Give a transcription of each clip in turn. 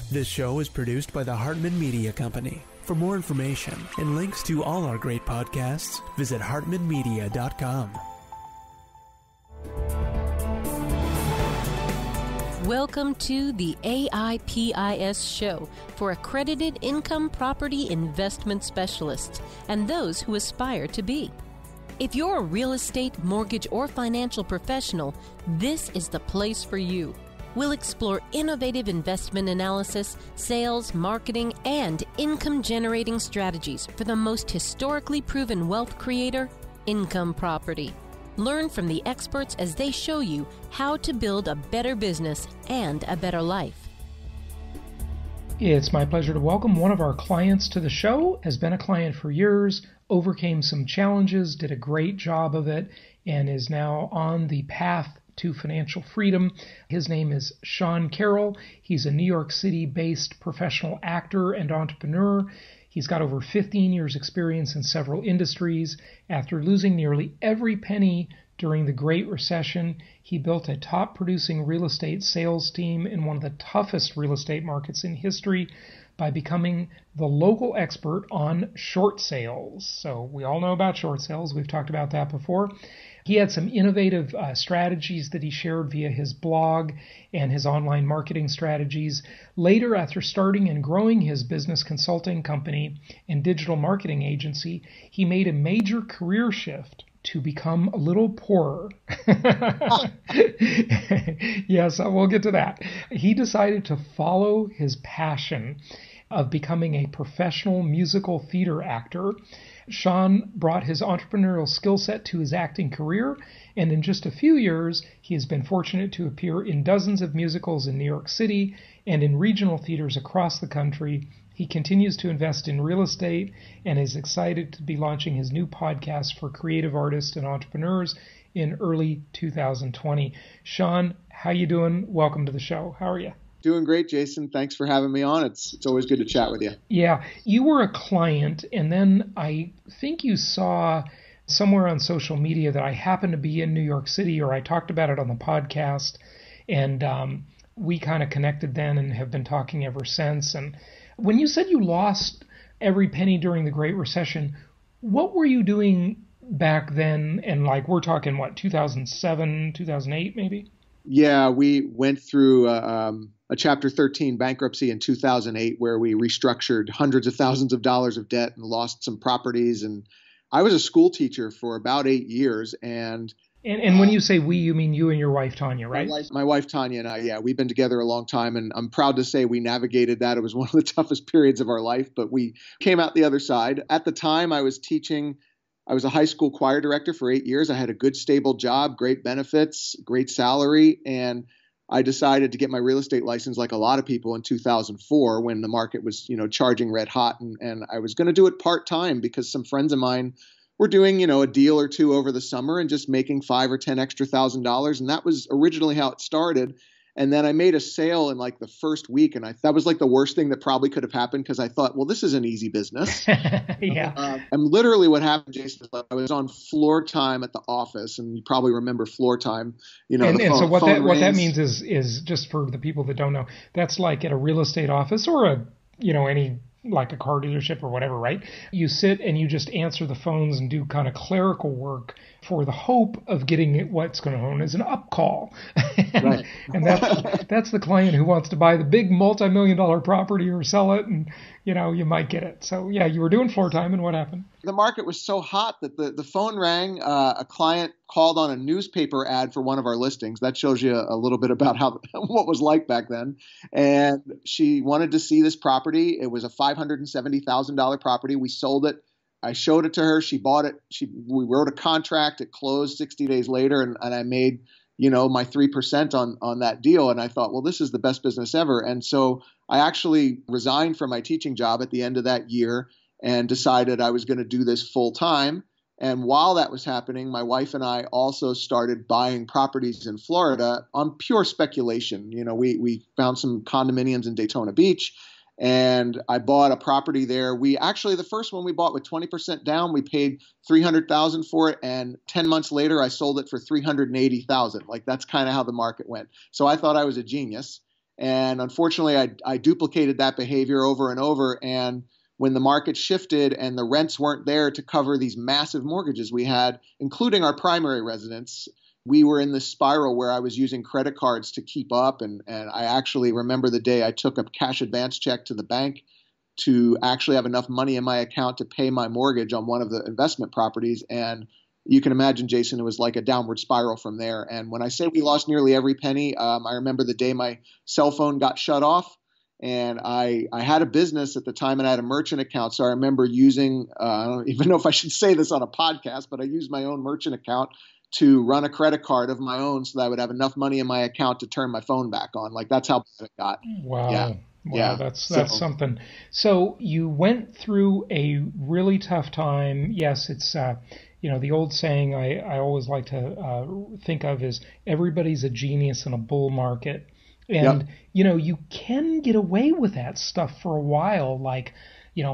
This show is produced by the Hartman Media Company. For more information and links to all our great podcasts, visit hartmanmedia.com. Welcome to the AIPIS show for accredited income property investment specialists and those who aspire to be. If you're a real estate, mortgage, or financial professional, this is the place for you. We'll explore innovative investment analysis, sales, marketing, and income-generating strategies for the most historically proven wealth creator, income property. Learn from the experts as they show you how to build a better business and a better life. It's my pleasure to welcome one of our clients to the show. Has been a client for years, overcame some challenges, did a great job of it, and is now on the path to financial freedom. His name is Sean Carroll. He's a New York City-based professional actor and entrepreneur. He's got over 15 years experience in several industries. After losing nearly every penny during the Great Recession, he built a top-producing real estate sales team in one of the toughest real estate markets in history by becoming the local expert on short sales. So we all know about short sales. We've talked about that before. He had some innovative strategies that he shared via his blog and his online marketing strategies. Later, after starting and growing his business consulting company and digital marketing agency, he made a major career shift to become a little poorer. Yes, we'll get to that. He decided to follow his passion of becoming a professional musical theater actor. Sean brought his entrepreneurial skill set to his acting career, and in just a few years, he has been fortunate to appear in dozens of musicals in New York City and in regional theaters across the country. He continues to invest in real estate and is excited to be launching his new podcast for creative artists and entrepreneurs in early 2020. Sean, how you doing? Welcome to the show. How are you? Doing great, Jason. Thanks for having me on. It's always good to chat with you. Yeah, you were a client, and then I think you saw somewhere on social media that I happened to be in New York City, or I talked about it on the podcast, and we kind of connected then and have been talking ever since. And when you said you lost every penny during the Great Recession, what were you doing back then? And like, we're talking, what, 2007, 2008 maybe? Yeah, we went through a Chapter 13 bankruptcy in 2008 where we restructured hundreds of thousands of dollars of debt and lost some properties. And I was a school teacher for about 8 years. And when you say we, you mean you and your wife, Tanya, right? My wife, Tanya, and I, yeah, we've been together a long time. And I'm proud to say we navigated that. It was one of the toughest periods of our life, but we came out the other side. At the time, I was teaching. I was a high school choir director for 8 years. I had a good, stable job, great benefits, great salary. And I decided to get my real estate license like a lot of people in 2004 when the market was, charging red hot. And I was going to do it part-time because some friends of mine were doing, a deal or two over the summer and just making $5,000 or $10,000 extra. And that was originally how it started. And then I made a sale in like the first week. And that was like the worst thing that probably could have happened because I thought, well, this is an easy business. Yeah. And literally what happened, Jason, is I was on floor time at the office. And you probably remember floor time. So what that means is just for the people that don't know, that's like at a real estate office or any like a car dealership or whatever, right? You sit and you just answer the phones and do kind of clerical work for the hope of getting what's going to known as an up call. Right. And that's the client who wants to buy the big multi-million-dollar property or sell it, and you might get it. So yeah, you were doing floor time, and what happened? The market was so hot that the phone rang. A client called on a newspaper ad for one of our listings. That shows you a little bit about what was like back then. And she wanted to see this property. It was a $570,000 property. We sold it. I showed it to her. She bought it. We wrote a contract. It closed 60 days later, and I made my 3% on that deal. And I thought, well, this is the best business ever. And so I actually resigned from my teaching job at the end of that year and decided I was going to do this full time. And while that was happening, my wife and I also started buying properties in Florida on pure speculation. We found some condominiums in Daytona Beach, and I bought a property there. The first one we bought with 20% down, we paid $300,000 for it. And 10 months later, I sold it for $380,000. Like, that's kind of how the market went. So I thought I was a genius. And unfortunately, I duplicated that behavior over and over. And when the market shifted and the rents weren't there to cover these massive mortgages we had, including our primary residence, we were in this spiral where I was using credit cards to keep up. And I actually remember the day I took a cash advance check to the bank to actually have enough money in my account to pay my mortgage on one of the investment properties. And you can imagine, Jason, it was like a downward spiral from there. And when I say we lost nearly every penny, I remember the day my cell phone got shut off. And I had a business at the time and I had a merchant account. So I remember using, I don't even know if I should say this on a podcast, but I used my own merchant account to run a credit card of my own so that I would have enough money in my account to turn my phone back on. Like that's how bad it got. Wow. Yeah. Wow, yeah. That's something. So you went through a really tough time. Yes, it's the old saying I always like to think of is everybody's a genius in a bull market. And, you can get away with that stuff for a while, like,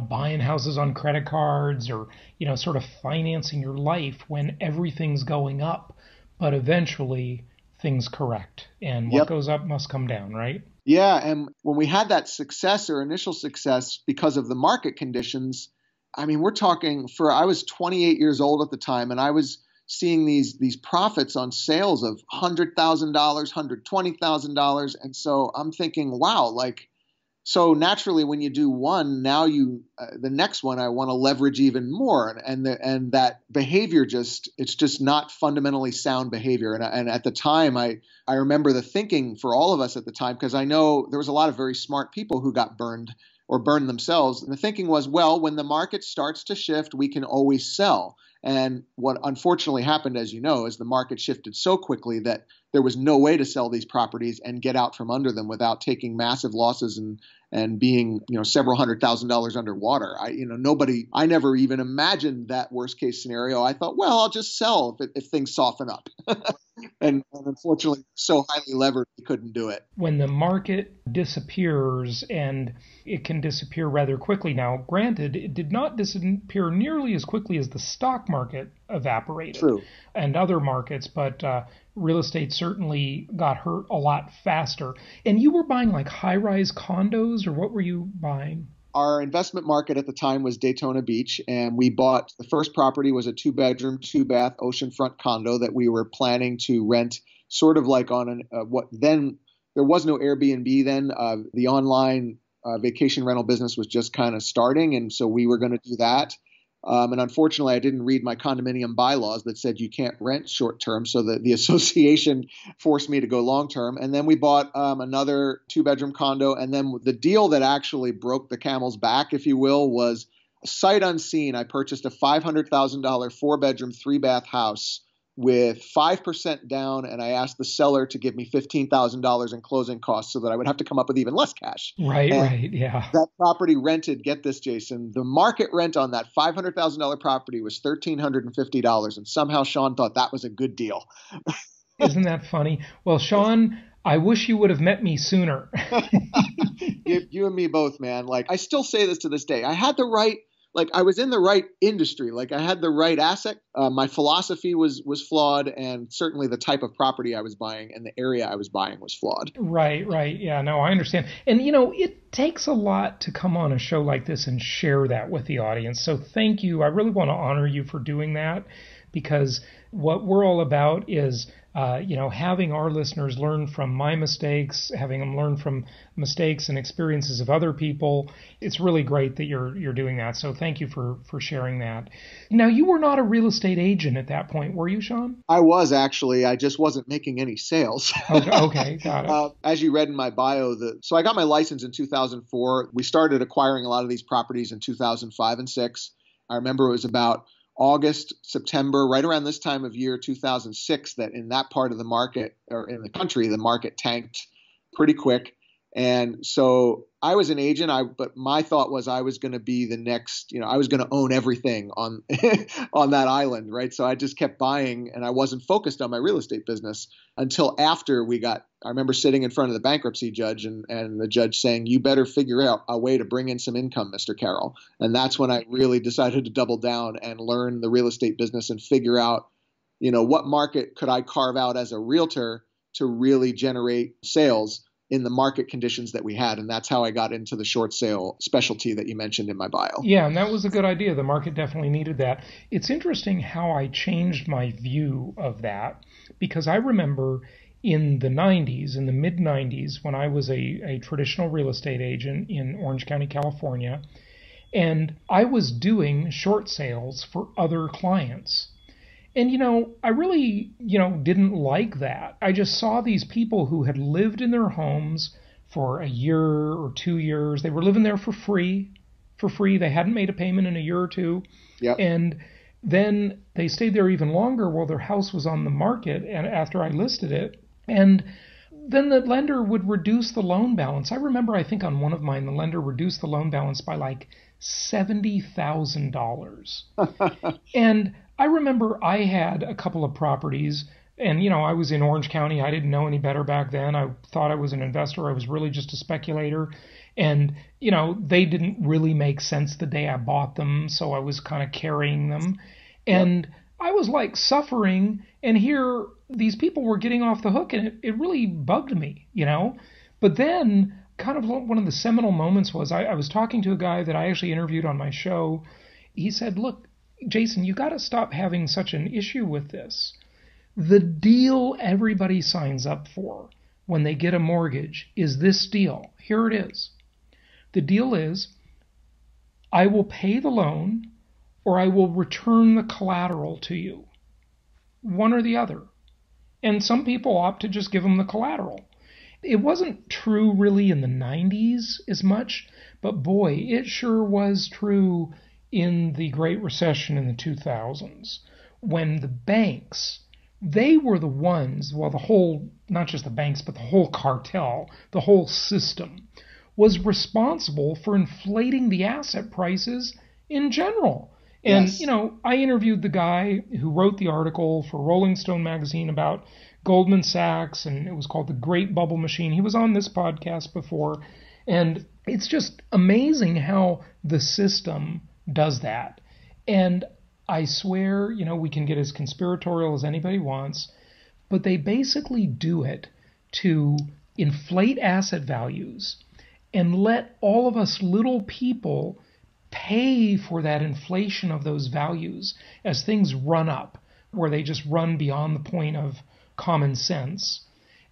buying houses on credit cards or, sort of financing your life when everything's going up. But eventually things correct. And what goes up must come down, right? Yeah. And when we had that success or initial success because of the market conditions, I mean, we're talking I was 28 years old at the time and I was seeing these profits on sales of $100,000, $120,000. And so I'm thinking, wow, so naturally when you do one, now the next one, I want to leverage even more. And that behavior it's just not fundamentally sound behavior. And at the time, I remember the thinking for all of us at the time, because I know there was a lot of very smart people who got burned or burned themselves. And the thinking was, well, when the market starts to shift, we can always sell. And what unfortunately happened, as you know, is the market shifted so quickly that there was no way to sell these properties and get out from under them without taking massive losses and being, several $100,000 underwater. I never even imagined that worst case scenario. I thought, well, I'll just sell if things soften up. And unfortunately, so highly levered, we couldn't do it. When the market disappears, and it can disappear rather quickly now, granted, it did not disappear nearly as quickly as the stock market evaporated. True. And other markets, but real estate certainly got hurt a lot faster. And you were buying like high-rise condos, or what were you buying? Our investment market at the time was Daytona Beach, and we bought the first property was a 2-bedroom, 2-bath oceanfront condo that we were planning to rent, sort of like on then there was no Airbnb then. The online vacation rental business was just kind of starting, and so we were going to do that. And unfortunately, I didn't read my condominium bylaws that said you can't rent short term. So the association forced me to go long term. And then we bought another 2-bedroom condo. And then the deal that actually broke the camel's back, if you will, was sight unseen. I purchased a $500,000 4-bedroom, 3-bath house with 5% down, and I asked the seller to give me $15,000 in closing costs so that I would have to come up with even less cash. Right, yeah. That property rented, get this, Jason, the market rent on that $500,000 property was $1,350, and somehow Sean thought that was a good deal. Isn't that funny? Well, Sean, I wish you would have met me sooner. You and me both, man. I still say this to this day. I had the right I was in the right industry. I had the right asset. My philosophy was flawed, and certainly the type of property I was buying and the area I was buying was flawed. Right. Yeah, no, I understand. And, it takes a lot to come on a show like this and share that with the audience. So thank you. I really want to honor you for doing that, because what we're all about is having our listeners learn from my mistakes, having them learn from mistakes and experiences of other people. It's really great that you're doing that. So thank you for sharing that. Now, you were not a real estate agent at that point, were you, Sean? I was actually. I just wasn't making any sales. Okay, got it. As you read in my bio, so I got my license in 2004. We started acquiring a lot of these properties in 2005 and 6. I remember it was about August, September, right around this time of year, 2006, that in that part of the market, or in the country, the market tanked pretty quick. And so I was an agent, but my thought was I was going to be the next, I was going to own everything on on that island, right? So I just kept buying, and I wasn't focused on my real estate business until after I remember sitting in front of the bankruptcy judge and the judge saying, you better figure out a way to bring in some income, Mr. Carroll. And that's when I really decided to double down and learn the real estate business and figure out, what market could I carve out as a realtor to really generate sales. in the market conditions that we had. And that's how I got into the short sale specialty that you mentioned in my bio. Yeah, and that was a good idea. The market definitely needed that. It's interesting how I changed my view of that, because I remember in the 90s, in the mid 90s, when I was a traditional real estate agent in Orange County, California, and I was doing short sales for other clients. And, I really, didn't like that. I just saw these people who had lived in their homes for a year or 2 years. They were living there for free. They hadn't made a payment in a year or two. Yep. And then they stayed there even longer while their house was on the market and after I listed it. And then the lender would reduce the loan balance. I remember, I think on one of mine, the lender reduced the loan balance by like $70,000. And I remember I had a couple of properties, and, I was in Orange County. I didn't know any better back then. I thought I was an investor. I was really just a speculator. And, they didn't really make sense the day I bought them, so I was kind of carrying them. And I was like suffering, and here these people were getting off the hook, and it really bugged me, But then kind of one of the seminal moments was I was talking to a guy that I actually interviewed on my show. He said, look, Jason, you got to stop having such an issue with this. The deal everybody signs up for when they get a mortgage is this deal. Here it is. The deal is, I will pay the loan or I will return the collateral to you. One or the other. And some people opt to just give them the collateral. It wasn't true really in the 90s as much, but boy, it sure was true in the Great Recession in the 2000s, when the banks, they were the ones, well, the whole, not just the banks, but the whole cartel, the whole system, was responsible for inflating the asset prices in general. And, Yes. I interviewed the guy who wrote the article for Rolling Stone magazine about Goldman Sachs, and it was called The Great Bubble Machine. He was on this podcast before, and it's just amazing how the system does that. And I swear, we can get as conspiratorial as anybody wants, but they basically do it to inflate asset values and let all of us little people pay for that inflation of those values as things run up, where they just run beyond the point of common sense.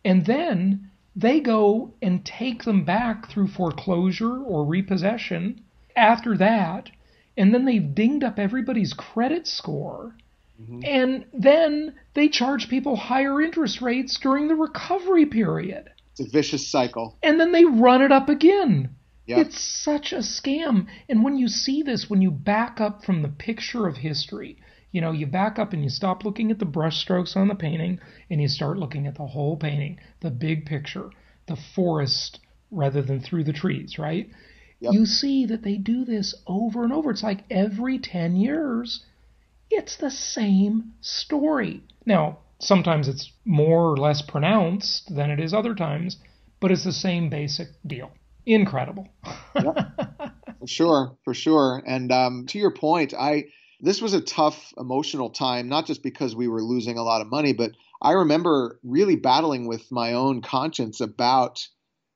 And then they go and take them back through foreclosure or repossession after that. And then they've dinged up everybody's credit score. Mm-hmm. And then they charge people higher interest rates during the recovery period. It's a vicious cycle. And then they run it up again. Yep. It's such a scam. And when you see this, when you back up from the picture of history, you back up and you stop looking at the brush strokes on the painting and you start looking at the whole painting, the big picture, the forest rather than through the trees, right? Yep. You see that they do this over and over. It's like every 10 years, it's the same story. Now, sometimes it's more or less pronounced than it is other times, but it's the same basic deal. Incredible. Yep. For sure. And to your point, this was a tough emotional time, not just because we were losing a lot of money, but I remember really battling with my own conscience about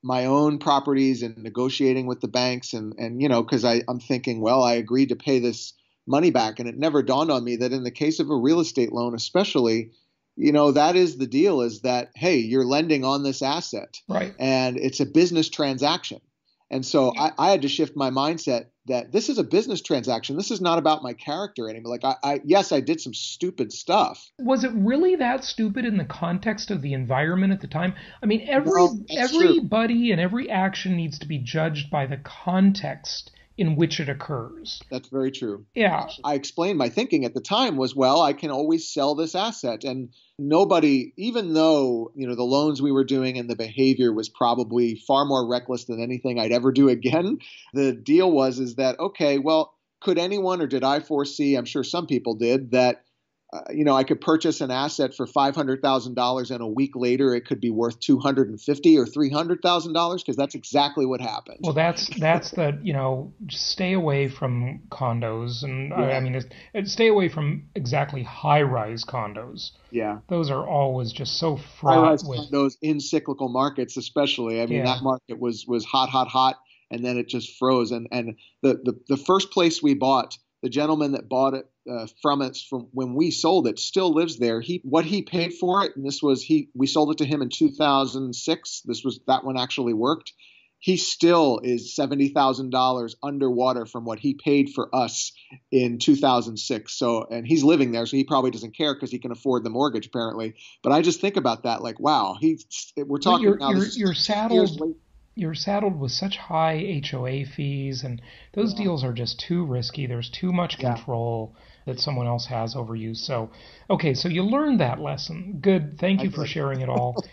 my own properties and negotiating with the banks and because I'm thinking, well, I agreed to pay this money back. And it never dawned on me that in the case of a real estate loan, especially, that is the deal, is that, hey, you're lending on this asset. Right. And it's a business transaction. And so I had to shift my mindset that this is a business transaction. This is not about my character anymore. Like yes, I did some stupid stuff. Was it really that stupid in the context of the environment at the time? I mean, everybody and every action needs to be judged by the context in which it occurs. That's very true. Yeah. I explained my thinking at the time was, well, I can always sell this asset. And nobody, even though, the loans we were doing and the behavior was probably far more reckless than anything I'd ever do again, the deal is that, okay, well, could anyone, or did I foresee, I'm sure some people did, that I could purchase an asset for $500,000 and a week later it could be worth $250,000 or $300,000 because that's exactly what happened. Well, that's the, just stay away from condos. And I mean, stay away from exactly high-rise condos. Yeah. Those are always just so fraught high-rise with condos in cyclical markets, especially. I mean, that market was hot, and then it just froze. And the first place we bought, the gentleman that bought it from us from when we sold it still lives there. What he paid for it, and we sold it to him in 2006. That one actually worked. He still is $70,000 underwater from what he paid for us in 2006. So, and he's living there, so he probably doesn't care because he can afford the mortgage apparently. But I just think about that, like, wow, we're talking now. You're saddled with such high HOA fees, and those deals are just too risky. There's too much control that someone else has over you. So, okay, so you learned that lesson. Good. Thank you for sharing it all.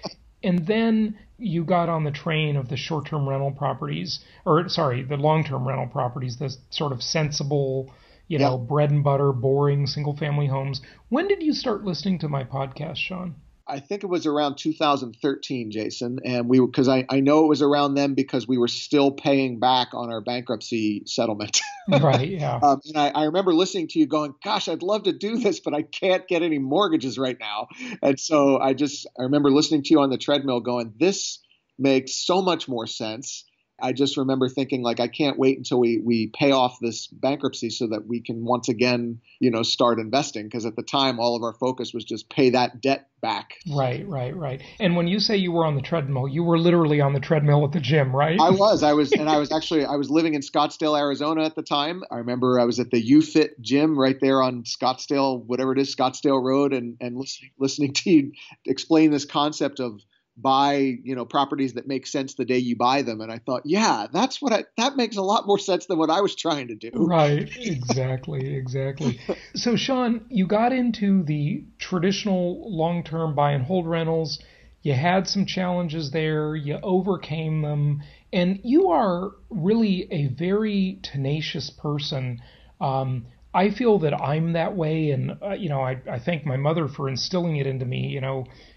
And then you got on the train of the short-term rental properties, the long-term rental properties, the sort of sensible, bread and butter, boring single-family homes. When did you start listening to my podcast, Sean? I think it was around 2013, Jason, and because I know it was around then because we were still paying back on our bankruptcy settlement. Right, yeah. And I remember listening to you going, gosh, I'd love to do this, but I can't get any mortgages right now. And so I remember listening to you on the treadmill going, this makes so much more sense. I just remember thinking, like, I can't wait until we pay off this bankruptcy so that we can once again, start investing. Because at the time, all of our focus was just pay that debt back. Right. And when you say you were on the treadmill, you were literally on the treadmill at the gym, right? I was living in Scottsdale, Arizona at the time. I remember I was at the UFit gym right there on Scottsdale, whatever it is, Scottsdale Road, and listening to you explain this concept of buy, properties that make sense the day you buy them. And I thought, yeah, that makes a lot more sense than what I was trying to do. Right. Exactly. So Sean, you got into the traditional long-term buy and hold rentals. You had some challenges there. You overcame them. And you are really a very tenacious person. I feel that I'm that way. And, I thank my mother for instilling it into me.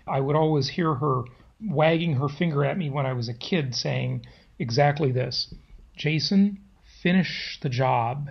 I would always hear her wagging her finger at me when I was a kid saying exactly this: Jason, finish the job.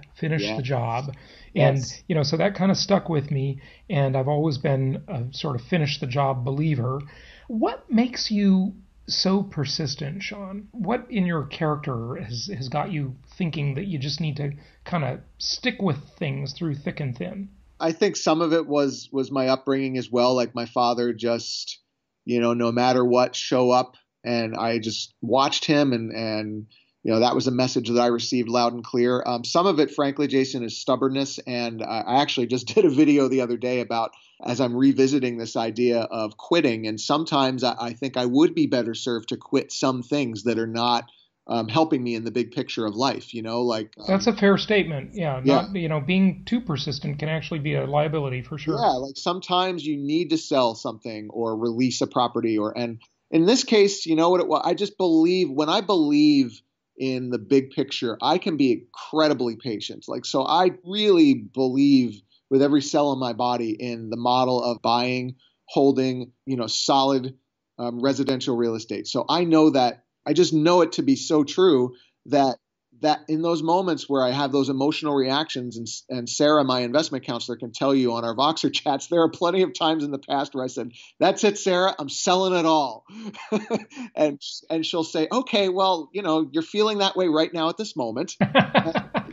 And, so that kind of stuck with me. And I've always been a sort of finish the job believer. What makes you so persistent, Sean? What in your character has got you thinking that you just need to kind of stick with things through thick and thin? I think some of it was my upbringing as well. Like my father just, no matter what, show up, and I just watched him, and that was a message that I received loud and clear. Some of it, frankly, Jason, is stubbornness. And I actually just did a video the other day about, as I'm revisiting this idea of quitting. And sometimes I think I would be better served to quit some things that are not helping me in the big picture of life, that's a fair statement. Not, being too persistent can actually be a liability for sure. Yeah. Like sometimes you need to sell something or release a property and in this case, what it was, I just believe when I believe in the big picture, I can be incredibly patient. So I really believe with every cell in my body in the model of buying, holding, solid residential real estate. So I know that. I just know it to be so true that in those moments where I have those emotional reactions, and Sarah, my investment counselor, can tell you on our Voxer chats, there are plenty of times in the past where I said, that's it, Sarah, I'm selling it all. and she'll say, okay, well, you're feeling that way right now at this moment.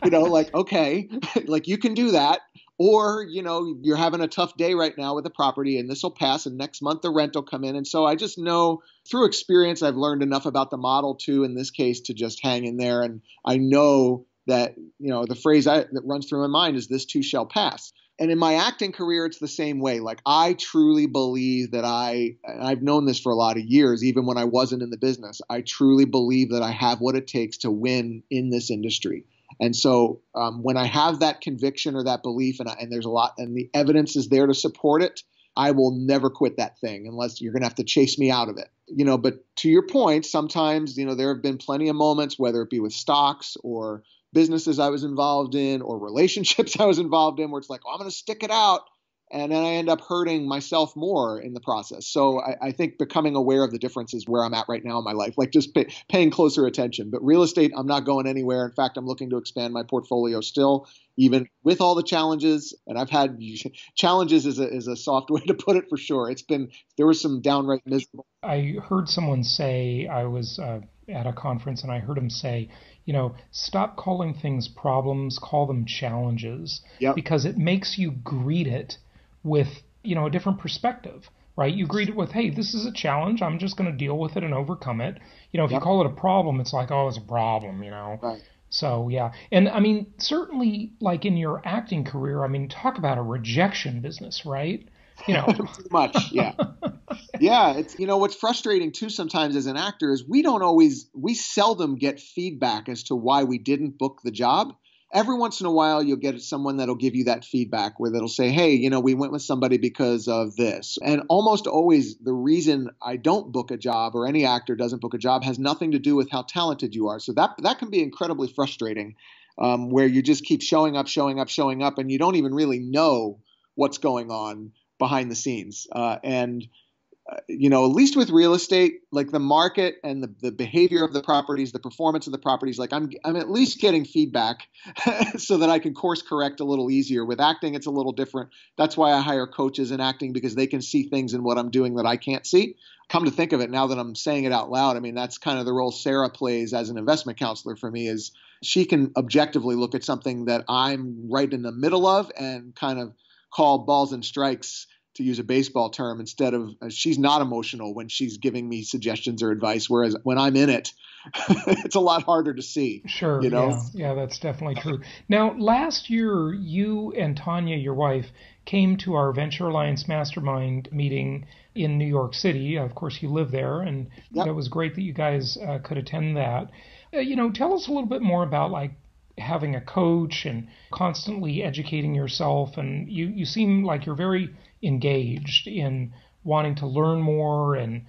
Okay, like you can do that. Or, you're having a tough day right now with a property and this will pass and next month the rent will come in. And so I just know through experience, I've learned enough about the model too, in this case, to just hang in there. And I know that, the phrase that runs through my mind is this too shall pass. And in my acting career, it's the same way. Like I truly believe that I've known this for a lot of years, even when I wasn't in the business, I truly believe that I have what it takes to win in this industry. And so when I have that conviction or that belief, and there's a lot, and the evidence is there to support it, I will never quit that thing unless you're going to have to chase me out of it. But to your point, sometimes, there have been plenty of moments, whether it be with stocks or businesses I was involved in or relationships I was involved in, where it's like, oh, I'm going to stick it out. and then I end up hurting myself more in the process. So I think becoming aware of the difference is where I'm at right now in my life, like just paying closer attention. But real estate, I'm not going anywhere. In fact, I'm looking to expand my portfolio still, even with all the challenges. And I've had challenges is a soft way to put it for sure. There was some downright miserable. I heard someone say, I was at a conference and I heard him say, stop calling things problems, call them challenges, Yep. because it makes you greet it with, a different perspective, right? You greet it with, hey, this is a challenge. I'm just going to deal with it and overcome it. If you call it a problem, it's like, oh, it's a problem, Right. So, yeah. And I mean, certainly like in your acting career, I mean, talk about a rejection business, right? Too much. Yeah. Yeah. It's, what's frustrating too sometimes as an actor is we seldom get feedback as to why we didn't book the job. Every once in a while, you'll get someone that'll give you that feedback where they'll say, hey, we went with somebody because of this. And almost always the reason I don't book a job or any actor doesn't book a job has nothing to do with how talented you are. So that can be incredibly frustrating, where you just keep showing up, and you don't even really know what's going on behind the scenes. At least with real estate, like the market and the behavior of the properties, the performance of the properties, like I'm at least getting feedback so that I can course correct a little easier. With acting, it's a little different. That's why I hire coaches in acting, because they can see things in what I'm doing that I can't see. Come to think of it, now that I'm saying it out loud, I mean, that's kind of the role Sarah plays as an investment counselor for me, is she can objectively look at something that I'm right in the middle of and kind of call balls and strikes, to use a baseball term, instead of she's not emotional when she's giving me suggestions or advice. Whereas when I'm in it, it's a lot harder to see. Sure. Yeah, that's definitely true. Now, last year, you and Tanya, your wife, came to our Venture Alliance Mastermind meeting in New York City. Of course, you live there, and It was great that you guys could attend that. Tell us a little bit more about like having a coach and constantly educating yourself. And you seem like you're very engaged in wanting to learn more and,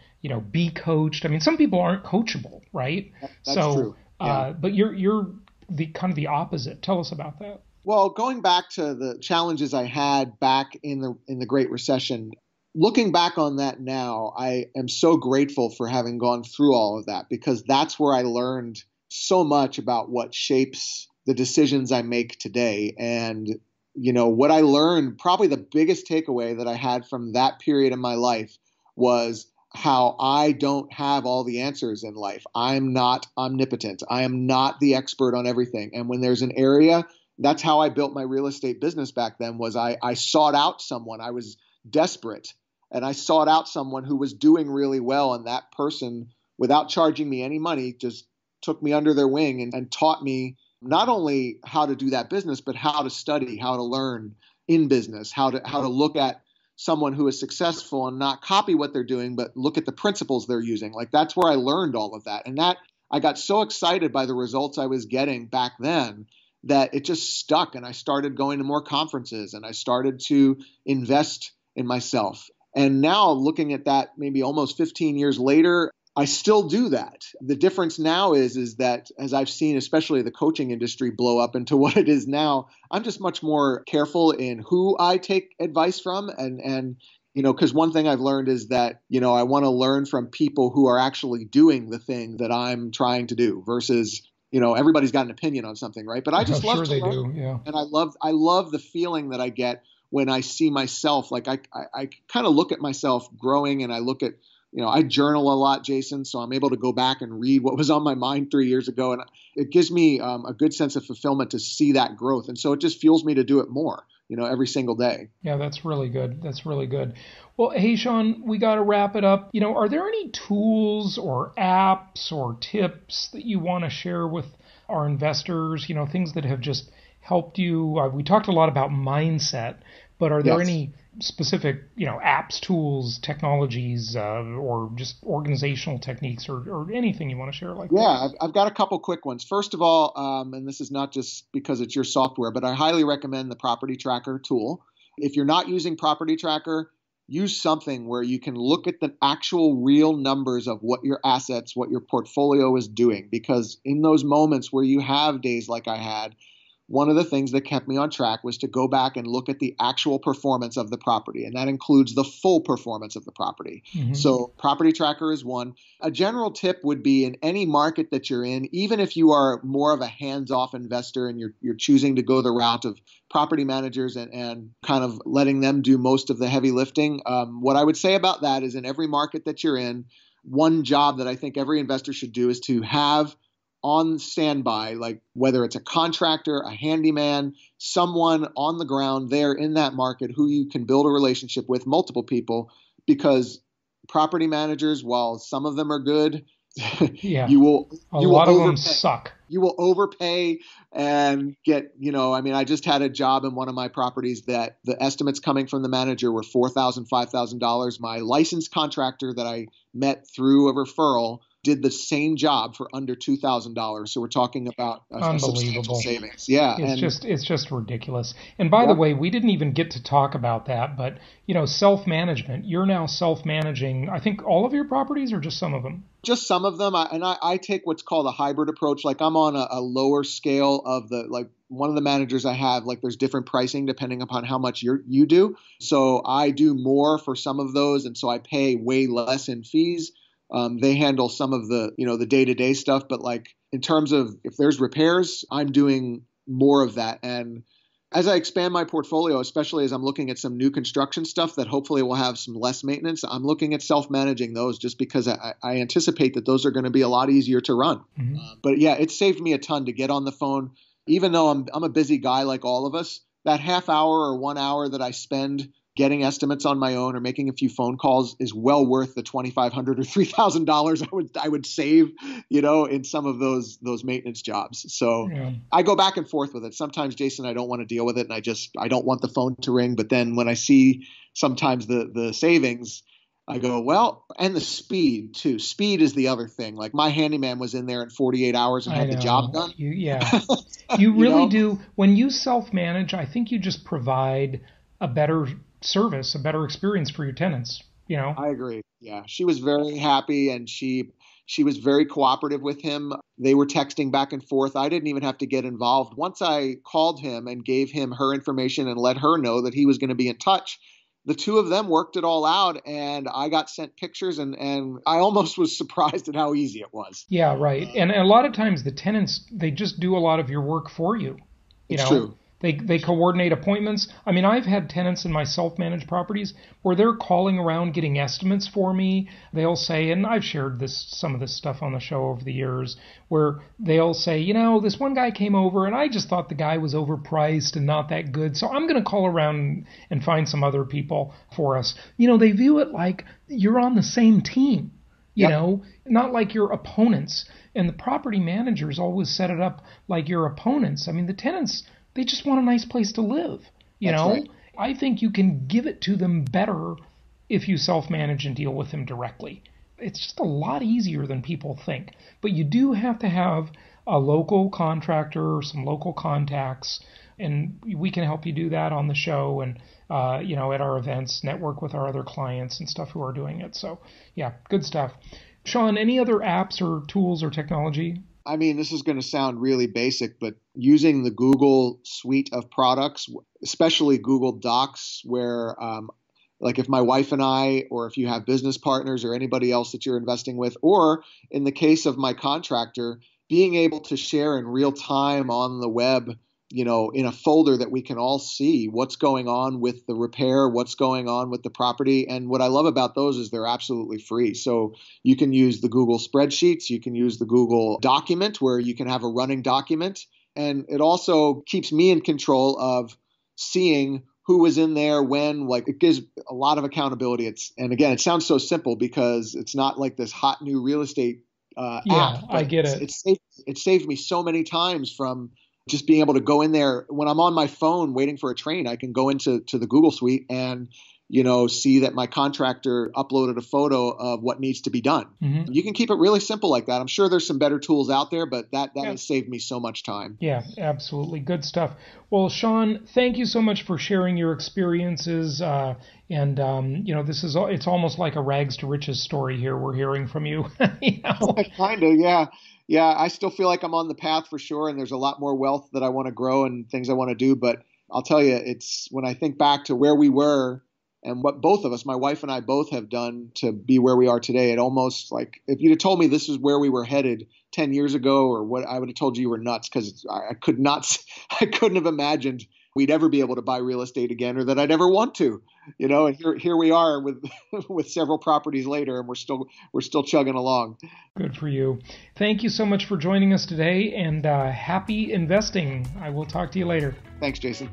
be coached. I mean, some people aren't coachable, right? That's true. Yeah. But you're the kind of the opposite. Tell us about that. Well, going back to the challenges I had back in the Great Recession, looking back on that now, I am so grateful for having gone through all of that, because that's where I learned so much about what shapes the decisions I make today. And what I learned, probably the biggest takeaway that I had from that period in my life, was how I don't have all the answers in life. I'm not omnipotent. I am not the expert on everything. And when there's an area, that's how I built my real estate business back then, was I sought out someone. I was desperate, and I sought out someone who was doing really well. And that person, without charging me any money, just took me under their wing and taught me not only how to do that business, but how to study, how to learn in business, how to look at someone who is successful and not copy what they're doing, but look at the principles they're using. Like, that's where I learned all of that. And that I got so excited by the results I was getting back then that it just stuck. And I started going to more conferences, and I started to invest in myself. And now, looking at that maybe almost 15 years later, I still do that. The difference now is that, as I've seen, especially the coaching industry blow up into what it is now, I'm just much more careful in who I take advice from. And because one thing I've learned is that, I want to learn from people who are actually doing the thing that I'm trying to do versus, everybody's got an opinion on something, right? But I just love to learn. Do, yeah. And I love the feeling that I get when I see myself. Like I kind of look at myself growing, and I look at, I journal a lot, Jason, so I'm able to go back and read what was on my mind 3 years ago. And it gives me a good sense of fulfillment to see that growth. And so it just fuels me to do it more, every single day. Yeah, that's really good. That's really good. Well, hey, Sean, we got to wrap it up. Are there any tools or apps or tips that you want to share with our investors, things that have just helped you? We talked a lot about mindset, but are there any specific, apps, tools, technologies, or just organizational techniques, or anything you want to share like that? Yeah, I've got a couple quick ones. First of all, and this is not just because it's your software, but I highly recommend the Property Tracker tool. If you're not using Property Tracker, use something where you can look at the actual real numbers of what your assets, what your portfolio is doing. Because in those moments where you have days like I had, one of the things that kept me on track was to go back and look at the actual performance of the property. And that includes the full performance of the property. So Property Tracker is one. A general tip would be in any market that you're in, even if you are more of a hands-off investor and you're choosing to go the route of property managers and kind of letting them do most of the heavy lifting. What I would say about that is in every market that you're in, one job that I think every investor should do is to have on standby, like whether it's a contractor, a handyman, someone on the ground there in that market who you can build a relationship with, multiple people, because property managers, while some of them are good, you will overpay. Suck. You will overpay and get, I just had a job in one of my properties that the estimates coming from the manager were $4,000, $5,000. My licensed contractor that I met through a referral did the same job for under $2,000. So we're talking about a substantial savings. Yeah. It's just ridiculous. And by the way, we didn't even get to talk about that, but self-management, you're now self-managing, I think all of your properties or just some of them? Just some of them. I take what's called a hybrid approach. Like I'm on a lower scale of one of the managers I have, there's different pricing depending upon how much you do. So I do more for some of those. And so I pay way less in fees. They handle some of the, the day-to-day stuff, but in terms of if there's repairs, I'm doing more of that. And as I expand my portfolio, especially as I'm looking at some new construction stuff that hopefully will have some less maintenance, I'm looking at self-managing those just because I anticipate that those are going to be a lot easier to run. But yeah, it saved me a ton to get on the phone. Even though I'm a busy guy like all of us, that half hour or 1 hour that I spend getting estimates on my own or making a few phone calls is well worth the $2,500 or $3,000 I would save, in some of those maintenance jobs. So I go back and forth with it. Sometimes, Jason, I don't want to deal with it and I don't want the phone to ring. But then when I see sometimes the savings, I go, well, and the speed too. Speed is the other thing. Like my handyman was in there in 48 hours and had the job done. You really do. When you self-manage, I think you just provide a better service, a better experience for your tenants. I agree. Yeah. She was very happy and she was very cooperative with him. They were texting back and forth. I didn't even have to get involved. Once I called him and gave him her information and let her know that he was going to be in touch, the two of them worked it all out and I got sent pictures and I almost was surprised at how easy it was. Yeah, right. And a lot of times the tenants, they just do a lot of your work for you. It's true. They coordinate appointments. I mean, I've had tenants in my self-managed properties where they're calling around getting estimates for me. They'll say, and I've shared some of this stuff on the show over the years, where they'll say, this one guy came over and I just thought the guy was overpriced and not that good. So I'm going to call around and find some other people for us. They view it like you're on the same team, not like your opponents. And the property managers always set it up like your opponents. I mean, the tenants, they just want a nice place to live, Right. I think you can give it to them better if you self-manage and deal with them directly. It's just a lot easier than people think. But you do have to have a local contractor or some local contacts, and we can help you do that on the show and, at our events, network with our other clients and stuff who are doing it. So, yeah, good stuff. Sean, any other apps or tools or technology? I mean, this is going to sound really basic, but using the Google suite of products, especially Google Docs, where if my wife and I, or if you have business partners or anybody else that you're investing with, or in the case of my contractor, being able to share in real time on the web, in a folder that we can all see what's going on with the repair, what's going on with the property. And what I love about those is they're absolutely free. So you can use the Google spreadsheets, you can use the Google document where you can have a running document. And it also keeps me in control of seeing who was in there when. It gives a lot of accountability. And again, it sounds so simple because it's not like this hot new real estate app. I get it. It saved me so many times from just being able to go in there when I'm on my phone waiting for a train. I can go into the Google suite and, see that my contractor uploaded a photo of what needs to be done. Mm-hmm. You can keep it really simple like that. I'm sure there's some better tools out there, but that has saved me so much time. Yeah, absolutely. Good stuff. Well, Sean, thank you so much for sharing your experiences. It's almost like a rags to riches story here we're hearing from you. Kind of, yeah. Yeah, I still feel like I'm on the path for sure. And there's a lot more wealth that I want to grow and things I want to do. But I'll tell you, it's when I think back to where we were and what both of us, my wife and I both have done to be where we are today, it almost like if you'd have told me this is where we were headed 10 years ago or what, I would have told you were nuts because I couldn't have imagined we'd ever be able to buy real estate again or that I'd ever want to, and here we are with with several properties later and we're still chugging along. Good for you. Thank you so much for joining us today and happy investing. I will talk to you later. Thanks, Jason.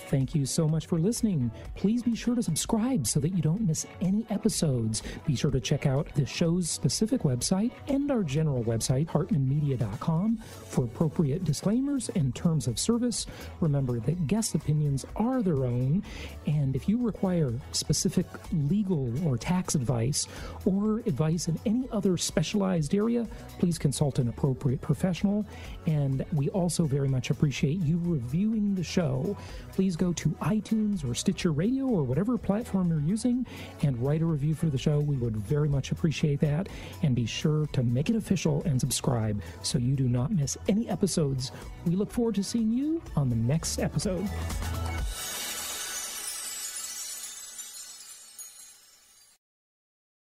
Thank you so much for listening. Please be sure to subscribe so that you don't miss any episodes. Be sure to check out the show's specific website and our general website, hartmanmedia.com, for appropriate disclaimers and terms of service. Remember that guest opinions are their own, and if you require specific legal or tax advice or advice in any other specialized area, please consult an appropriate professional. And we also very much appreciate you reviewing the show. Please go to iTunes or Stitcher Radio or whatever platform you're using and write a review for the show. We would very much appreciate that. And be sure to make it official and subscribe so you do not miss any episodes. We look forward to seeing you on the next episode.